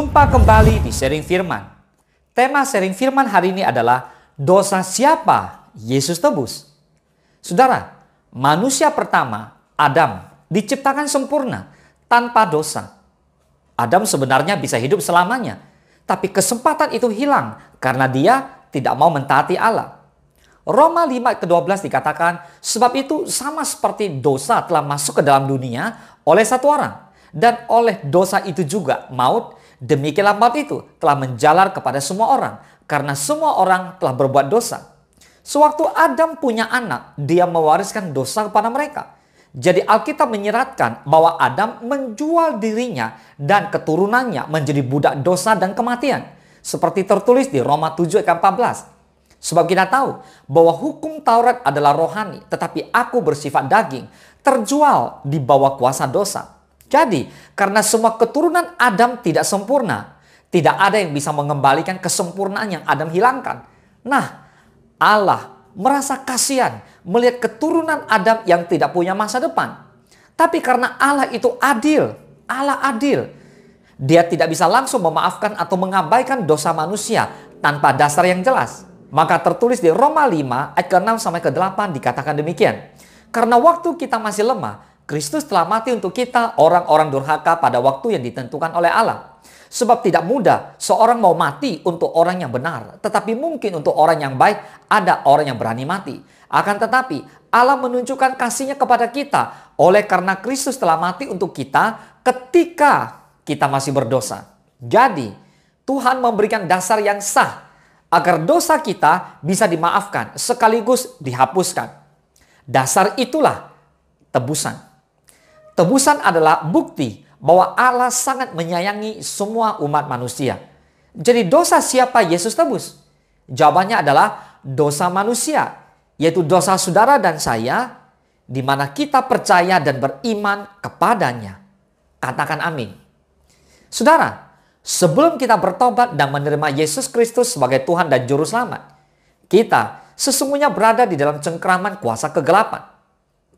Jumpa kembali di Sharing Firman. Tema Sharing Firman hari ini adalah dosa siapa Yesus tebus. Saudara, manusia pertama, Adam, diciptakan sempurna, tanpa dosa. Adam sebenarnya bisa hidup selamanya, tapi kesempatan itu hilang karena dia tidak mau mentaati Allah. Roma 5:12 dikatakan, sebab itu sama seperti dosa telah masuk ke dalam dunia oleh satu orang, dan oleh dosa itu juga maut, demikianlah maut itu telah menjalar kepada semua orang, karena semua orang telah berbuat dosa. Sewaktu Adam punya anak, dia mewariskan dosa kepada mereka. Jadi Alkitab menyeratkan bahwa Adam menjual dirinya dan keturunannya menjadi budak dosa dan kematian. Seperti tertulis di Roma 7:14. Sebab kita tahu bahwa hukum Taurat adalah rohani, tetapi aku bersifat daging, terjual di bawah kuasa dosa. Jadi, karena semua keturunan Adam tidak sempurna, tidak ada yang bisa mengembalikan kesempurnaan yang Adam hilangkan. Nah, Allah merasa kasihan melihat keturunan Adam yang tidak punya masa depan. Tapi karena Allah itu adil, Allah adil. Dia tidak bisa langsung memaafkan atau mengabaikan dosa manusia tanpa dasar yang jelas. Maka tertulis di Roma 5 ayat ke-6 sampai ke-8 dikatakan demikian. Karena waktu kita masih lemah, Kristus telah mati untuk kita orang-orang durhaka pada waktu yang ditentukan oleh Allah. Sebab tidak mudah seorang mau mati untuk orang yang benar. Tetapi mungkin untuk orang yang baik ada orang yang berani mati. Akan tetapi Allah menunjukkan kasih-Nya kepada kita oleh karena Kristus telah mati untuk kita ketika kita masih berdosa. Jadi Tuhan memberikan dasar yang sah agar dosa kita bisa dimaafkan sekaligus dihapuskan. Dasar itulah tebusan. Tebusan adalah bukti bahwa Allah sangat menyayangi semua umat manusia. Jadi dosa siapa Yesus tebus? Jawabannya adalah dosa manusia, yaitu dosa saudara dan saya, di mana kita percaya dan beriman kepadanya. Katakan amin. Saudara, sebelum kita bertobat dan menerima Yesus Kristus sebagai Tuhan dan Juru Selamat, kita sesungguhnya berada di dalam cengkraman kuasa kegelapan.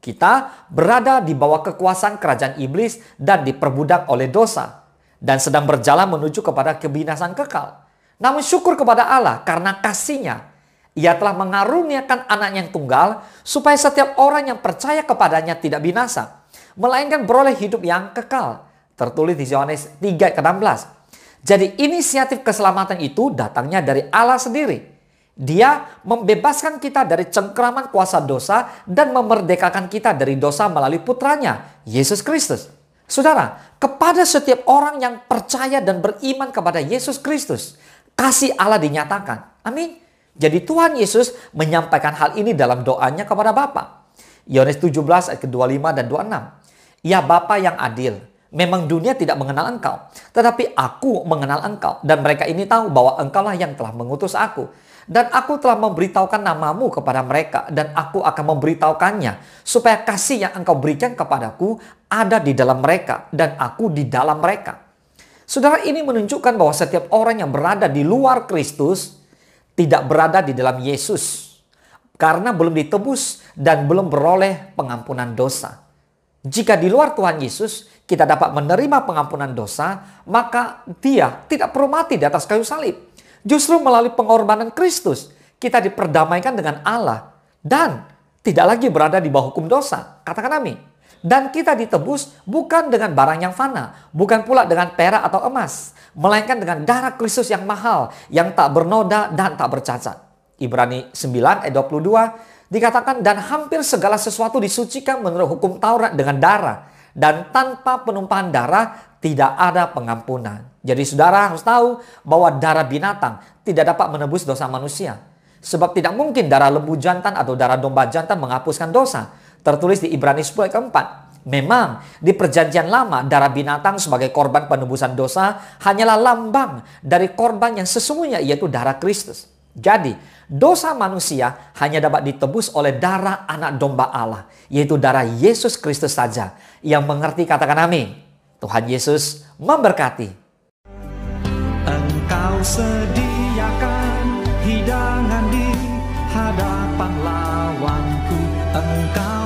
Kita berada di bawah kekuasaan kerajaan iblis dan diperbudak oleh dosa, dan sedang berjalan menuju kepada kebinasan kekal. Namun syukur kepada Allah karena kasih-Nya, Ia telah mengaruniakan anaknya yang tunggal, supaya setiap orang yang percaya kepadanya tidak binasa, melainkan beroleh hidup yang kekal. Tertulis di Yohanes 3:16. Jadi inisiatif keselamatan itu datangnya dari Allah sendiri. Dia membebaskan kita dari cengkraman kuasa dosa dan memerdekakan kita dari dosa melalui putranya, Yesus Kristus. Saudara, kepada setiap orang yang percaya dan beriman kepada Yesus Kristus, kasih Allah dinyatakan. Amin. Jadi Tuhan Yesus menyampaikan hal ini dalam doanya kepada Bapa. Yohanes 17 ayat ke-25 dan 26. Ya Bapa yang adil, memang dunia tidak mengenal Engkau, tetapi aku mengenal Engkau, dan mereka ini tahu bahwa Engkaulah yang telah mengutus aku. Dan aku telah memberitahukan namamu kepada mereka, dan aku akan memberitahukannya, supaya kasih yang Engkau berikan kepadaku ada di dalam mereka, dan aku di dalam mereka. Saudara, ini menunjukkan bahwa setiap orang yang berada di luar Kristus tidak berada di dalam Yesus, karena belum ditebus dan belum beroleh pengampunan dosa. Jika di luar Tuhan Yesus kita dapat menerima pengampunan dosa, maka Dia tidak perlu mati di atas kayu salib. Justru melalui pengorbanan Kristus, kita diperdamaikan dengan Allah dan tidak lagi berada di bawah hukum dosa. Katakan amin. Dan kita ditebus bukan dengan barang yang fana, bukan pula dengan perak atau emas, melainkan dengan darah Kristus yang mahal, yang tak bernoda dan tak bercacat. Ibrani 9 ayat 22 dikatakan, dan hampir segala sesuatu disucikan menurut hukum Taurat dengan darah, dan tanpa penumpahan darah tidak ada pengampunan. Jadi saudara harus tahu bahwa darah binatang tidak dapat menebus dosa manusia. Sebab tidak mungkin darah lembu jantan atau darah domba jantan menghapuskan dosa. Tertulis di Ibrani 10 ayat ke-4. Memang di perjanjian lama darah binatang sebagai korban penebusan dosa hanyalah lambang dari korban yang sesungguhnya, yaitu darah Kristus. Jadi dosa manusia hanya dapat ditebus oleh darah anak domba Allah, yaitu darah Yesus Kristus saja. Yang mengerti katakan amin. Tuhan Yesus memberkati. Engkau sediakan hidangan di hadapan lawanku. Engkau